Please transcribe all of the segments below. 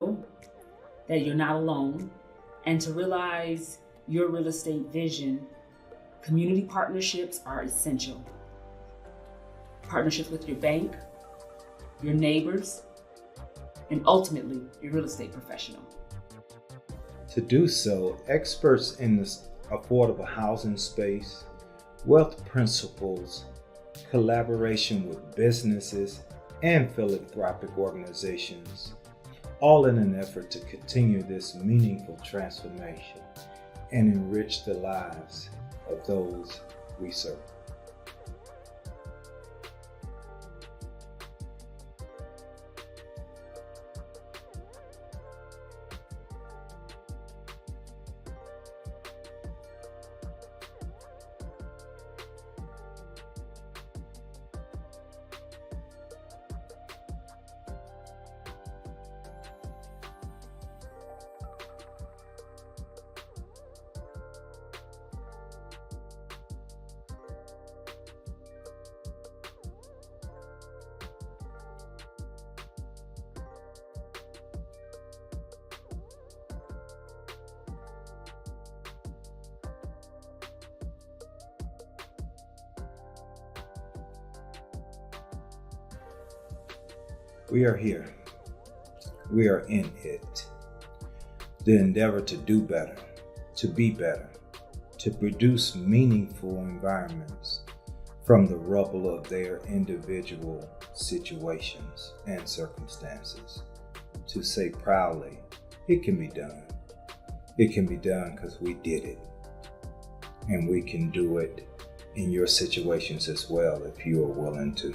that you're not alone, and to realize your real estate vision, community partnerships are essential. Partnerships with your bank, your neighbors, and ultimately your real estate professional. To do so, experts in the affordable housing space, wealth principles, collaboration with businesses and philanthropic organizations, all in an effort to continue this meaningful transformation and enrich the lives of those we serve. We are here. We are in it. The endeavor to do better, to be better, to produce meaningful environments from the rubble of their individual situations and circumstances. To say proudly, it can be done. It can be done because we did it. And we can do it in your situations as well if you are willing to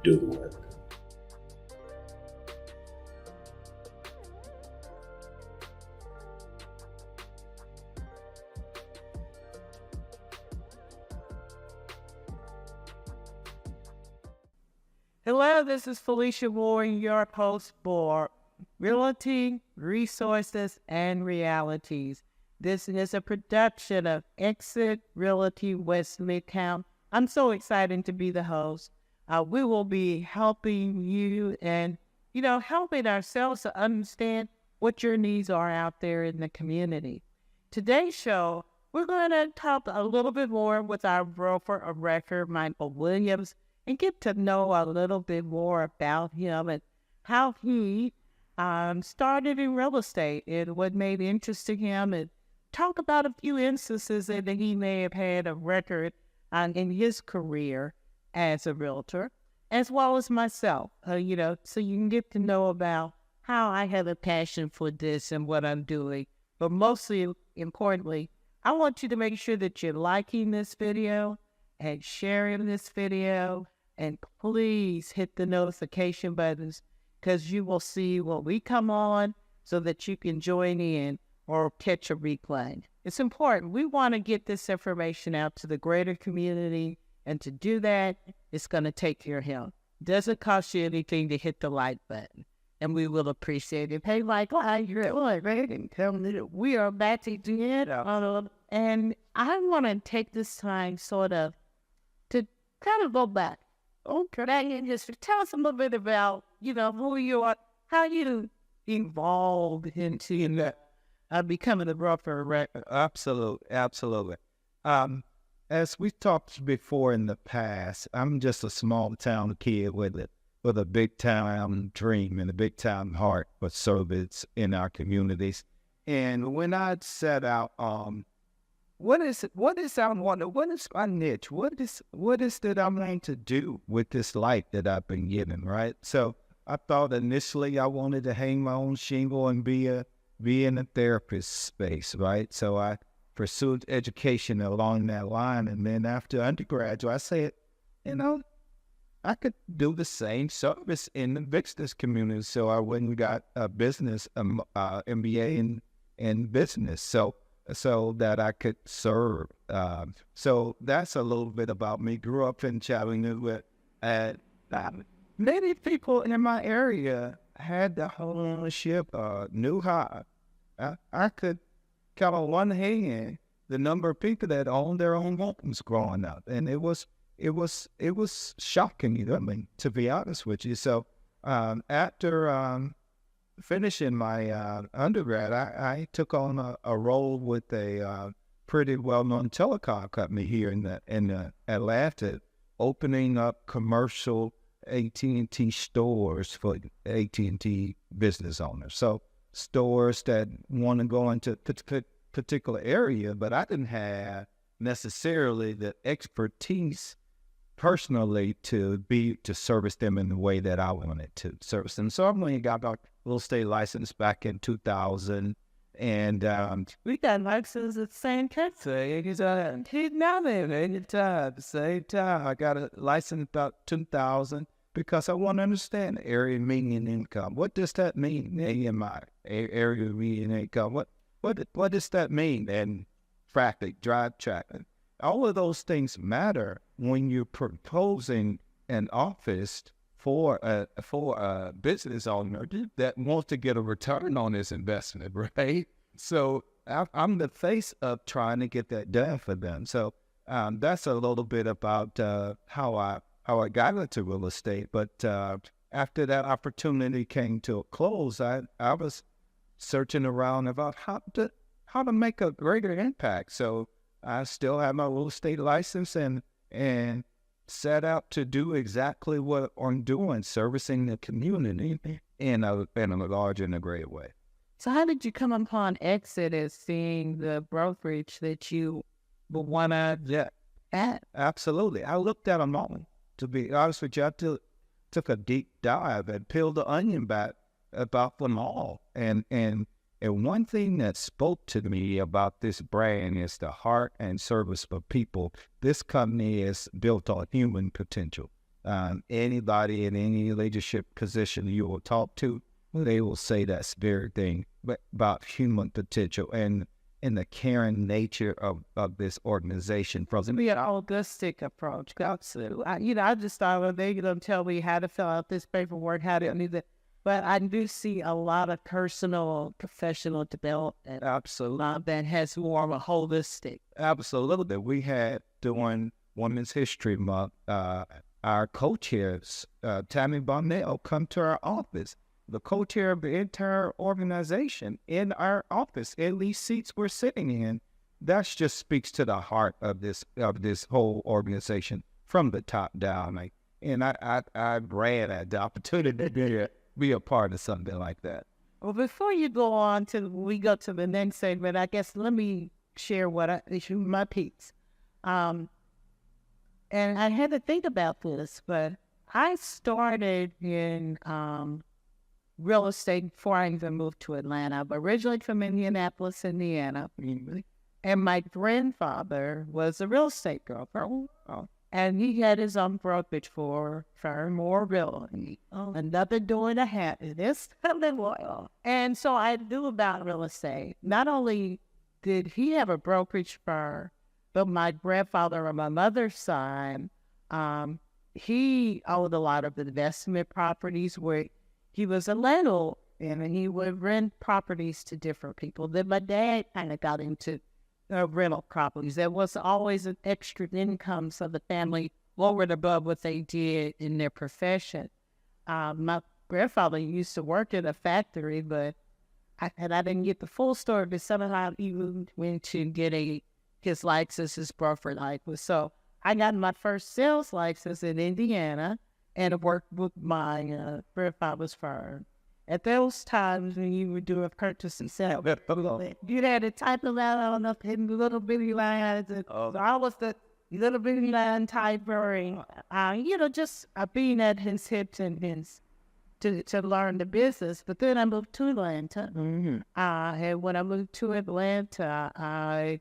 do the work. Hello, this is Felicia Moore, your host for Realty, Resources, and Realities. This is a production of EXIT Realty West Midtown. I'm so excited to be the host. We will be helping you and, helping ourselves to understand what your needs are out there in the community. Today's show, we're going to talk a little bit more with our broker of record, Michael Williams, and get to know a little bit more about him and how he started in real estate and what made interest to him, and talk about a few instances that he may have had a record in his career as a realtor, as well as myself, so you can get to know about how I have a passion for this and what I'm doing. But mostly importantly, I want you to make sure that you're liking this video and sharing this video, and please hit the notification buttons because you will see when we come on so that you can join in or catch a replay. It's important. We want to get this information out to the greater community, and to do that, it's going to take your help. It doesn't cost you anything to hit the like button, and we will appreciate it. Hey, like, we are back to do it. And I want to take this time sort of to kind of go back. Okay, and just tell us a little bit about, who you are, how you evolved into becoming a broker of record. Absolutely. As we talked before in the past, I'm just a small town kid with a big town dream and a big town heart for service in our communities. And when I set out, what is my niche? What is that I'm going to do with this life that I've been given, right? So I thought initially I wanted to hang my own shingle and be in a therapist space, right? So I pursued education along that line, and then after undergraduate, I said, I could do the same service in the business community. So I went and got a business MBA in business. So that I could serve. So that's a little bit about me. Grew up in Chattanooga, and many people in my area had the home ownership, knew how. I could count on one hand the number of people that owned their own homes growing up, and it was shocking, to be honest with you. So after finishing my undergrad, I took on a role with a pretty well-known telecom company here in Atlanta, opening up commercial AT&T stores for AT&T business owners. So stores that want to go into a particular area, but I didn't have necessarily the expertise personally to service them in the way that I wanted to service them. So I went and got my real estate license back in 2000. And we got licenses at the same country. He's now there at the same time. I got a license about 2000 because I want to understand the area of median income. What does that mean? AMI, area of median income. What does that mean? And traffic, drive traffic. All of those things matter when you're proposing an office for a business owner that wants to get a return on his investment, right? So I'm the face of trying to get that done for them. So that's a little bit about how I got into real estate. But after that opportunity came to a close, I was searching around about how to make a greater impact. So I still have my real estate license and set out to do exactly what I'm doing, servicing the community in a large and a great way. So how did you come upon EXIT as seeing the brokerage that you would want to add? Absolutely. I looked at them all. To be honest with you, I took a deep dive and peeled the onion back about them all. And one thing that spoke to me about this brand is the heart and service for people. This company is built on human potential. Anybody in any leadership position you will talk to, they will say that very thing about human potential and the caring nature of this organization. From be an holistic approach. Absolutely. I just thought they're going to tell me how to fill out this paperwork, how to do that. But I do see a lot of personal, professional development. Absolutely. That has more of a holistic. Absolutely. We had during Women's History Month, our co-chairs, Tammy Bonnell, come to our office. The co-chair of the entire organization in our office, in these seats we're sitting in. That just speaks to the heart of this whole organization from the top down. And I ran at the opportunity to be a part of something like that. Well, before you go on we go to the next segment, I guess let me share my piece. And I had to think about this, but I started in real estate before I even moved to Atlanta. I'm originally from Indianapolis, Indiana. And my grandfather was a real estate broker. And he had his own brokerage firm or realty. Another door and a half. This and so I knew about real estate. Not only did he have a brokerage firm, but my grandfather on my mother's side, he owned a lot of investment properties where he was a landlord and he would rent properties to different people. Then my dad kind of got into rental properties. There was always an extra income so the family over and above what they did in their profession. My grandfather used to work in a factory, but I didn't get the full story, but somehow he went to get his license, his broker license. So I got my first sales license in Indiana and worked with my grandfather's firm. At those times when you were doing purchase and sale, you had to type them out on the little bitty lines. So I was the little bitty line typer, just being at his hips and his to learn the business. But then I moved to Atlanta. And when I moved to Atlanta, I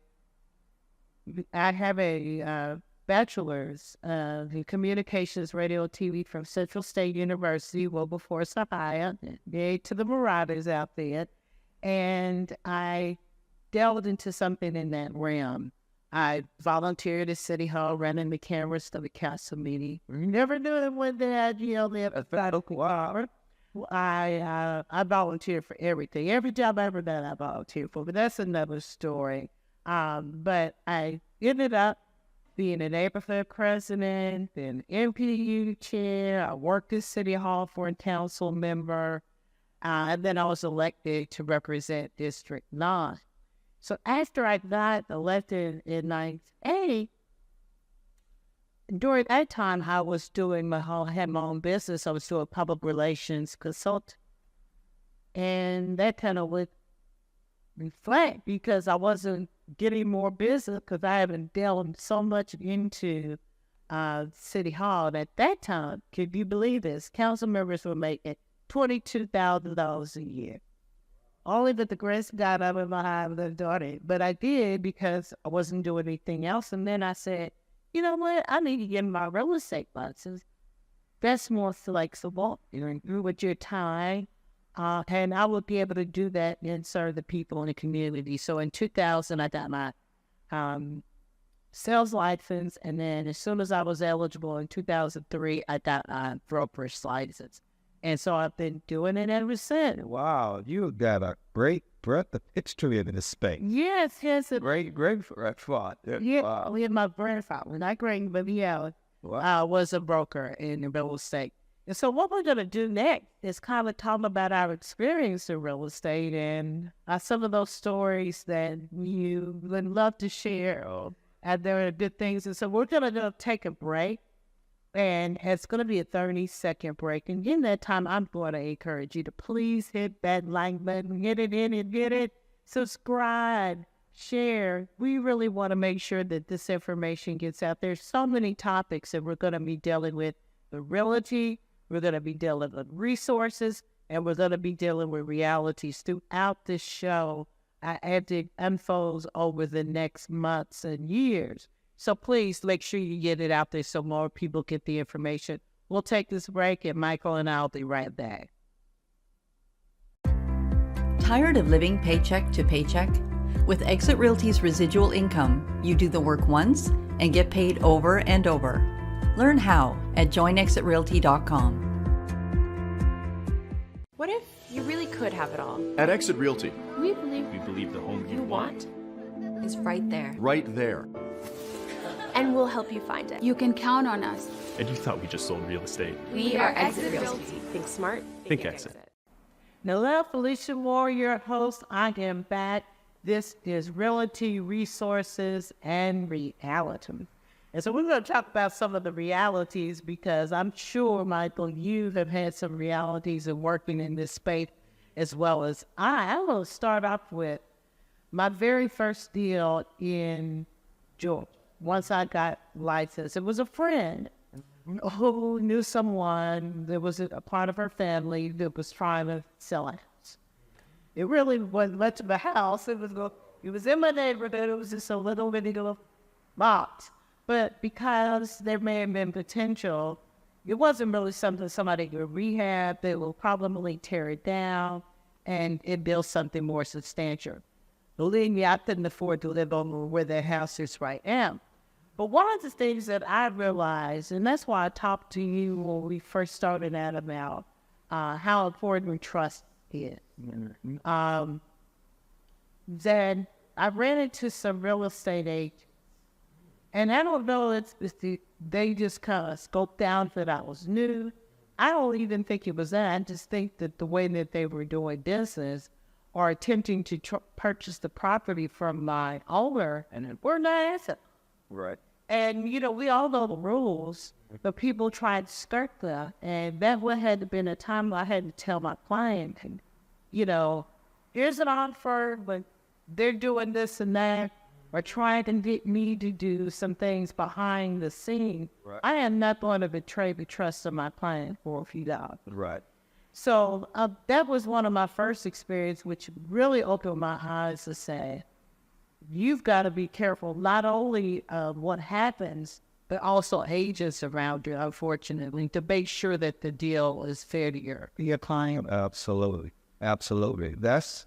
have a bachelor's in communications, radio, and TV from Central State University, before Sapphire, married to the Marauders out there. And I delved into something in that realm. I volunteered at City Hall, running the cameras to the council meeting. Never knew that one day I'd yell there. I volunteered for everything. Every job I ever done, I volunteered for. But that's another story. But I ended up being a neighborhood president, then MPU chair. I worked at City Hall for a council member. And then I was elected to represent District 9. So after I got elected in 98, during that time, I was doing had my own business. I was doing public relations consult. And that kind of went flat because I wasn't getting more business because I haven't delved so much into City Hall. And at that time, could you believe this? Council members were making $22,000 a year. Only that the grace got up in my eye with a daughter. But I did because I wasn't doing anything else. And then I said, you know what? I need to get my real estate license. That's more flexible. You know, with your time. And I would be able to do that and serve the people in the community. So in 2000, I got my sales license. And then as soon as I was eligible in 2003, I got my brokerage license. And so I've been doing it ever since. Wow, you got a great breadth of history in this space. Yes. Great thought. Yeah, Wow. we had my grandfather. When I grandmother was a broker in real estate. And so what we're going to do next is kind of talk about our experience in real estate and some of those stories that you would love to share. And there are good things. And so we're going to take a break. And it's going to be a 30-second break. And in that time, I'm going to encourage you to please hit that like button, hit it, subscribe, share. We really want to make sure that this information gets out. There's so many topics that we're going to be dealing with. The realty, we're going to be dealing with resources, and we're going to be dealing with realities throughout this show as it unfolds over the next months and years. So please make sure you get it out there so more people get the information. We'll take this break, and Michael and I will be right back. Tired of living paycheck to paycheck? With EXIT Realty's residual income, you do the work once and get paid over and over. Learn how at joinexitrealty.com. What if you really could have it all? At Exit Realty, We believe we believe the home you want is right there. right there. And we'll help you find it. You can count on us. And you thought we just sold real estate. We are Exit Realty. Think smart. Think Exit. Hello, Felicia Moore, your host. I am back. This is Realty, Resources, and Reality. And so we're going to talk about some of the realities because I'm sure, Michael, you have had some realities of working in this space as well as I. I'm going to start off with my very first deal in Georgia. Once I got licensed, it was a friend who knew someone that was a part of her family that was trying to sell a house. It really wasn't much of a house. It was in my neighborhood. It was just a little bitty little box. But because there may have been potential, it wasn't really something somebody could rehab. They will probably tear it down and build something more substantial. Believe me, I couldn't afford to live over where their house is right now. But one of the things that I realized, and that's why I talked to you when we first started out about how important trust is, that I ran into some real estate agents. And I don't know, they just kind of scoped out that I was new. I don't even think it was that. I just think that the way that they were doing business or attempting to purchase the property from my owner, and we're not asset. Right. And, you know, we all know the rules, but people try to skirt them. And that would have been a time I had to tell my client, you know, here's an offer, but they're doing this and that, or trying to get me to do some things behind the scene. Right. I am not going to betray the trust of my client for a few dollars. Right. So that was one of my first experiences, which really opened my eyes to say, you've got to be careful, not only what happens, but also agents around you, unfortunately, to make sure that the deal is fair to your client. Absolutely. That's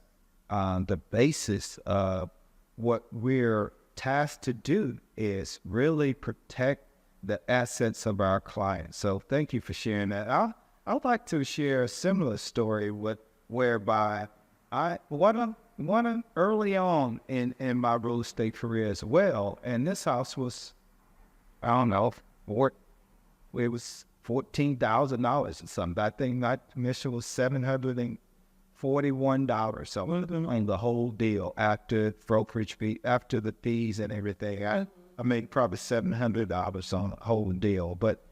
the basis of what we're tasked to do is really protect the assets of our clients. So thank you for sharing that. I'd like to share a similar story whereby one early on in my real estate career as well, and this house was, I don't know, it was $14,000 or something. I think my commission was $750 $41 on the whole deal after brokerage fee, after the fees and everything. I made probably $700 on the whole deal. But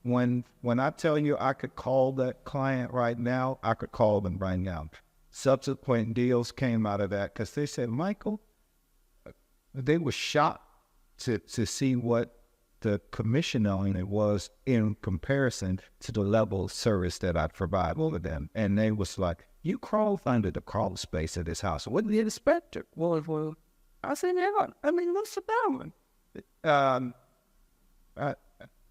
when I tell you I could call that client right now, I could call them right now. Subsequent deals came out of that because they said, Michael, they were shocked to see what the commission on it was in comparison to the level of service that I provide for them. And they was like, you crawled under the crawl space of this house. What did you expect? Well, I said, yeah, I mean, what's the one?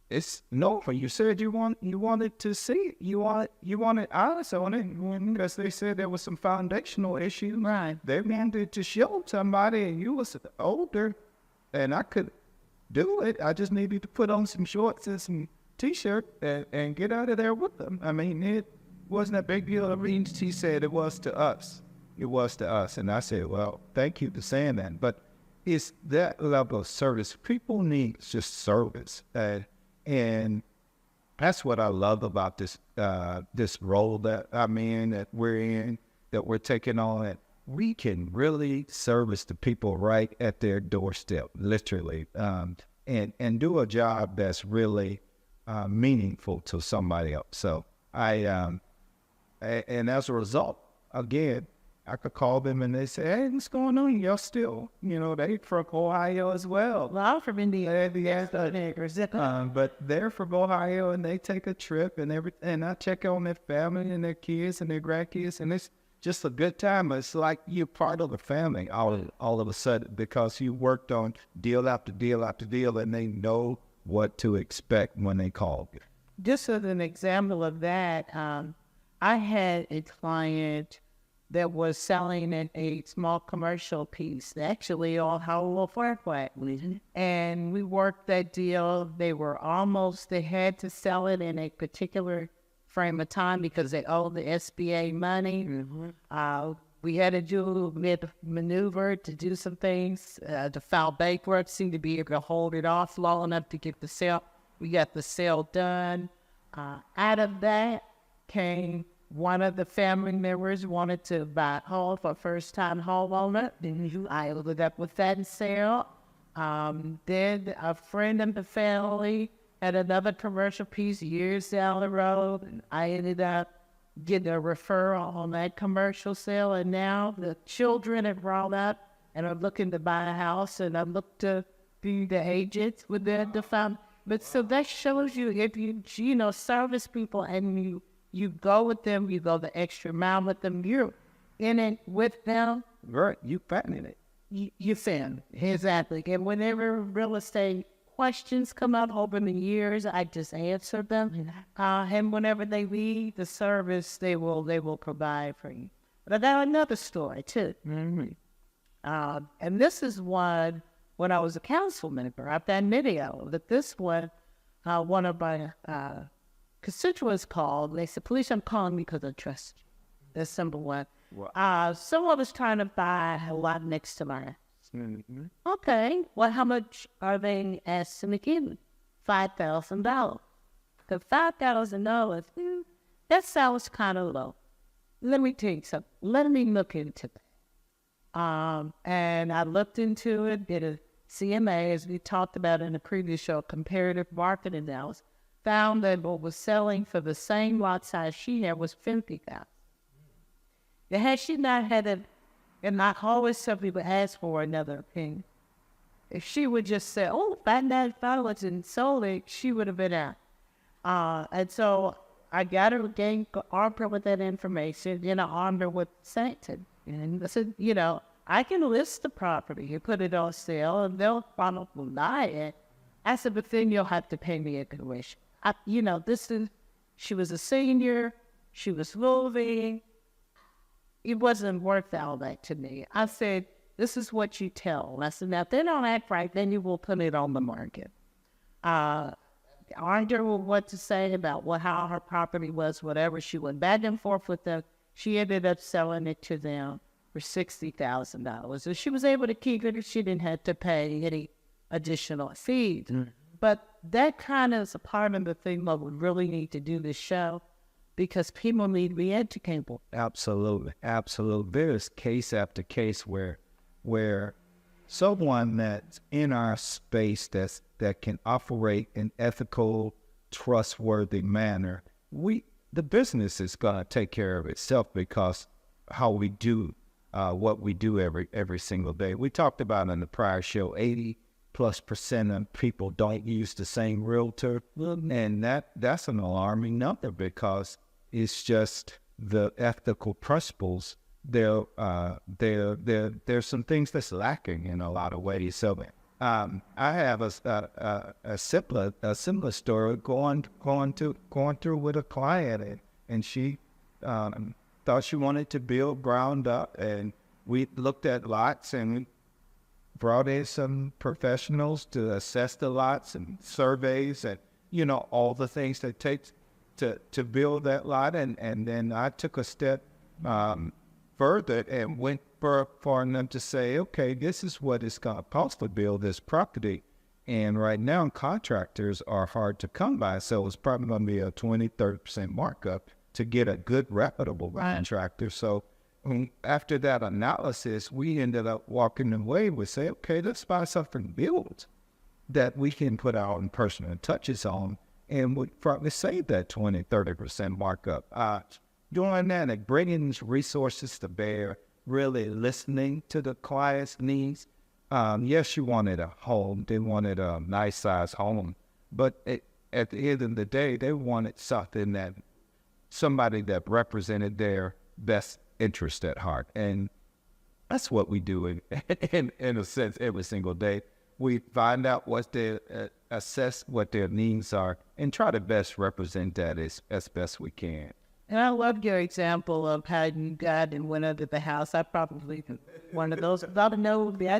It's no, you said you wanted to see it. You wanted eyes on it because they said there was some foundational issues. Right. They wanted to show somebody, and you was older, and I could do it. I just needed to put on some shorts and some t-shirt and get out of there with them. I mean, it wasn't a big deal. I mean, she said it was to us. It was to us. And I said, well, thank you for saying that. But it's that level of service. People need just service. And that's what I love about this role that I'm in, that we're taking on. That we can really service the people right at their doorstep, literally, and do a job that's really meaningful to somebody else. So and as a result, again, I could call them and they say, hey, what's going on? Y'all still, they from Ohio as well. Well, I'm from Indiana. But they're from Ohio and they take a trip and everything. And I check on their family and their kids and their grandkids, and it's just a good time. It's like you're part of the family all of a sudden because you worked on deal after deal after deal, and they know what to expect when they call you. Just as an example of that, I had a client that was selling a small commercial piece, actually on Hollowell Pkwy. And we worked that deal. They had to sell it in a particular frame of time because they owed the SBA money. We had to do a little bit of maneuver to do some things, to file bankruptcy, to be able to hold it off long enough to get the sale. We got the sale done. Out of that came one of the family members wanted to buy a home for first-time homeowner. I ended up with that sale. Then a friend of the family had another commercial piece years down the road, and I ended up getting a referral on that commercial sale. And now the children have grown up and are looking to buy a house, and I look to be the agent with the family. But so that shows you, if you service people and you go with them, you go the extra mile with them, you're in it with them. Right, you finding it. You found it, exactly. And whenever real estate questions come up over the years, I just answer them. And whenever they need the service, they will provide for you. But I got another story too. And this is one when I was a council member. I've done video, but this one of my constituents called. They said, "Police, I'm calling because I trust you." That's number one. Wow. Someone was trying to buy a lot next to mine. Okay, well, how much are they asking to give me? $5,000. The $5,000, that sounds kind of low. Let me tell you something. Let me look into that. And I looked into it, did a CMA, as we talked about in the previous show, comparative market analysis, found that what was selling for the same lot size she had was $50,000. Now, had she not had it, and I always tell people ask for another opinion. If she would just say, "Oh, $5,900,000 and sold it," she would have been out. And so I got her armed her with that information, and I armed her with Sanctum. And I said, I can list the property and put it on sale, and they'll probably buy it. I said, but then you'll have to pay me a commission. She was a senior, she was moving. It wasn't worth all that to me. I said, this is what you tell. I said, now, if they don't act right, then you will put it on the market. Armed her with what to say about how her property was, whatever. She went back and forth with them. She ended up selling it to them for $60,000. So she was able to keep it. She didn't have to pay any additional fees. But that kind of is a part of the thing that we really need to do this show. because people need to be educated. Absolutely, absolutely. There is case after case where someone that's in our space that can operate in ethical, trustworthy manner, the business is gonna take care of itself because how we do what we do every single day. We talked about in the prior show, 80+% of people don't use the same realtor, and that's an alarming number because it's just the ethical principles. There's some things that's lacking in a lot of ways. So I have a similar story going through with a client, and she thought she wanted to build ground up, and we looked at lots and brought in some professionals to assess the lots and surveys and all the things that takes to build that lot, and then I took a step further and went for them to say, okay, this is what it's going to cost to build this property. And right now, contractors are hard to come by, so it's probably going to be a 20-30% markup to get a good, reputable contractor. So after that analysis, we ended up walking away with say, okay, let's buy something built that we can put our own personal touches on, and would probably save that 20-30% markup. Doing that and bringing resources to bear, really listening to the client's needs. Yes, you wanted a home. They wanted a nice size home. But at the end of the day, they wanted somebody that represented their best interest at heart. And that's what we do in a sense every single day. We find out assess what their needs are and try to best represent that as best we can. And I love your example of how you got and went under the house. I probably one of those. I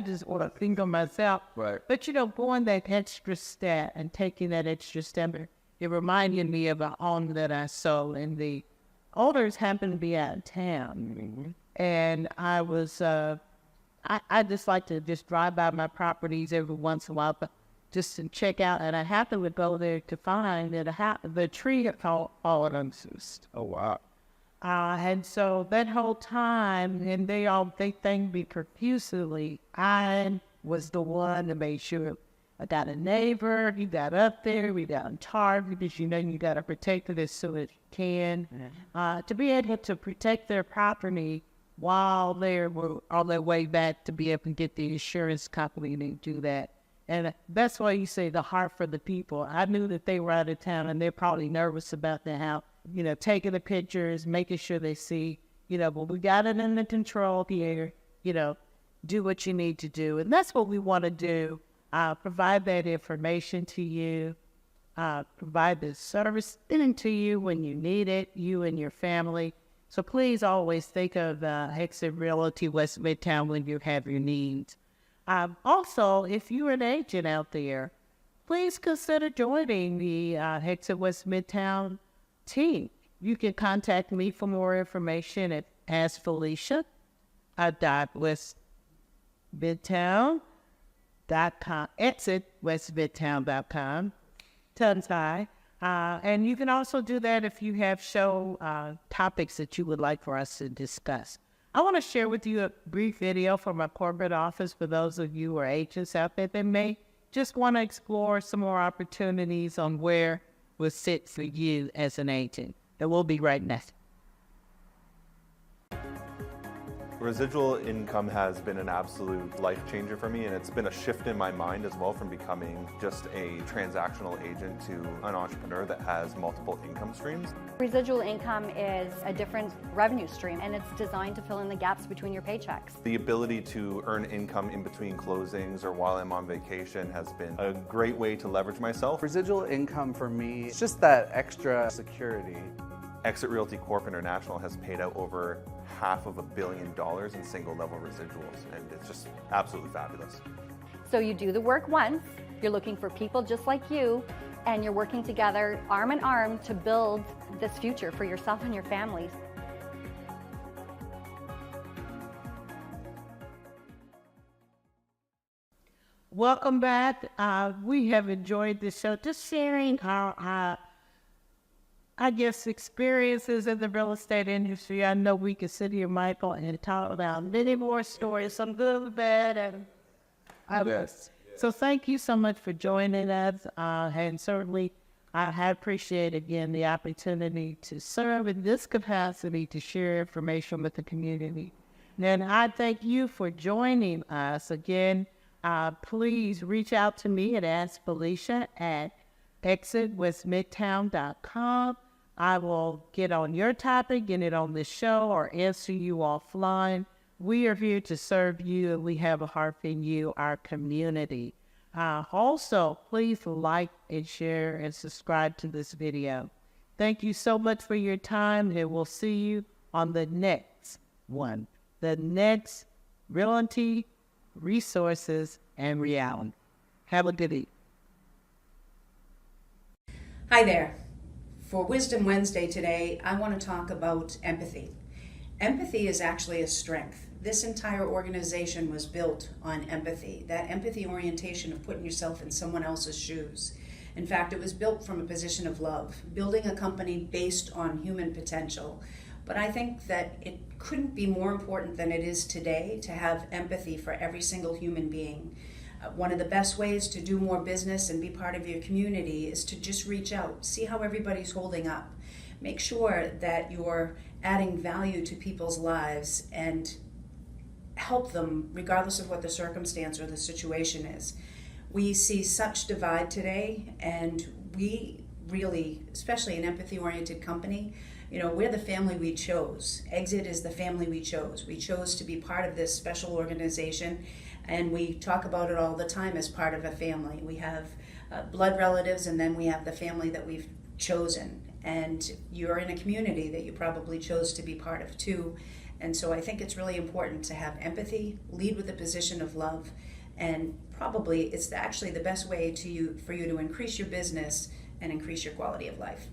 just want to think of myself. Right. But going that extra step and taking that extra step, it reminded me of a home that I sold, and the owners happened to be out of town, and I was. I just like to just drive by my properties every once in a while, but just to check out, and I happened to go there to find that the tree had fallen on its. Oh, wow. And so that whole time, and they thanked me profusely. I was the one to make sure I got a neighbor, you got up there, we got in charge, because you got to protect it as soon as you can. To be able to protect their property while they were on their way back to be able to get the insurance company to do that. And that's why you say the heart for the people. I knew that they were out of town, and they're probably nervous about the house, taking the pictures, making sure they see, but we got it under control here, do what you need to do. And that's what we want to do, provide that information to you, provide the service to you when you need it, you and your family. So please always think of EXIT Realty West Midtown when you have your needs. Also, if you're an agent out there, please consider joining the EXIT West Midtown team. You can contact me for more information at AskFelicia www.westmidtown.com, exitwestmidtown.com, tongue-tie. And you can also do that if you have show topics that you would like for us to discuss. I want to share with you a brief video from our corporate office for those of you who are agents out there that may just want to explore some more opportunities on where will sit for you as an agent. And we'll be right next. Residual income has been an absolute life changer for me, and it's been a shift in my mind as well from becoming just a transactional agent to an entrepreneur that has multiple income streams. Residual income is a different revenue stream, and it's designed to fill in the gaps between your paychecks. The ability to earn income in between closings or while I'm on vacation has been a great way to leverage myself. Residual income for me, it's just that extra security. EXIT Realty Corp International has paid out over $500 million in single-level residuals, and it's just absolutely fabulous. So you do the work once, you're looking for people just like you, and you're working together arm in arm to build this future for yourself and your families. Welcome back. We have enjoyed this show, just sharing our I guess, experiences in the real estate industry. I know we could sit here, Michael, and talk about many more stories, some good, bad, and others. So thank you so much for joining us, and certainly I appreciate, again, the opportunity to serve in this capacity to share information with the community. And I thank you for joining us. Again, please reach out to me at AskFelicia at exitwestmidtown.com. I will get on your topic, get it on this show, or answer you offline. We are here to serve you, and we have a heart for you, our community. Also, please like and share and subscribe to this video. Thank you so much for your time, and we'll see you on the next one. The next Realty, Resources, and Reality. Have a good evening. Hi there. For Wisdom Wednesday today, I want to talk about empathy. Empathy is actually a strength. This entire organization was built on empathy, that empathy orientation of putting yourself in someone else's shoes. In fact, it was built from a position of love, building a company based on human potential. But I think that it couldn't be more important than it is today to have empathy for every single human being. One of the best ways to do more business and be part of your community is to just reach out, see how everybody's holding up. Make sure that you're adding value to people's lives and help them regardless of what the circumstance or the situation is. We see such divide today, and we really, especially an empathy-oriented company, we're the family we chose. Exit is the family we chose. We chose to be part of this special organization, and we talk about it all the time as part of a family. We have blood relatives, and then we have the family that we've chosen. And you're in a community that you probably chose to be part of too. And so I think it's really important to have empathy, lead with a position of love, and probably it's actually the best way for you to increase your business and increase your quality of life.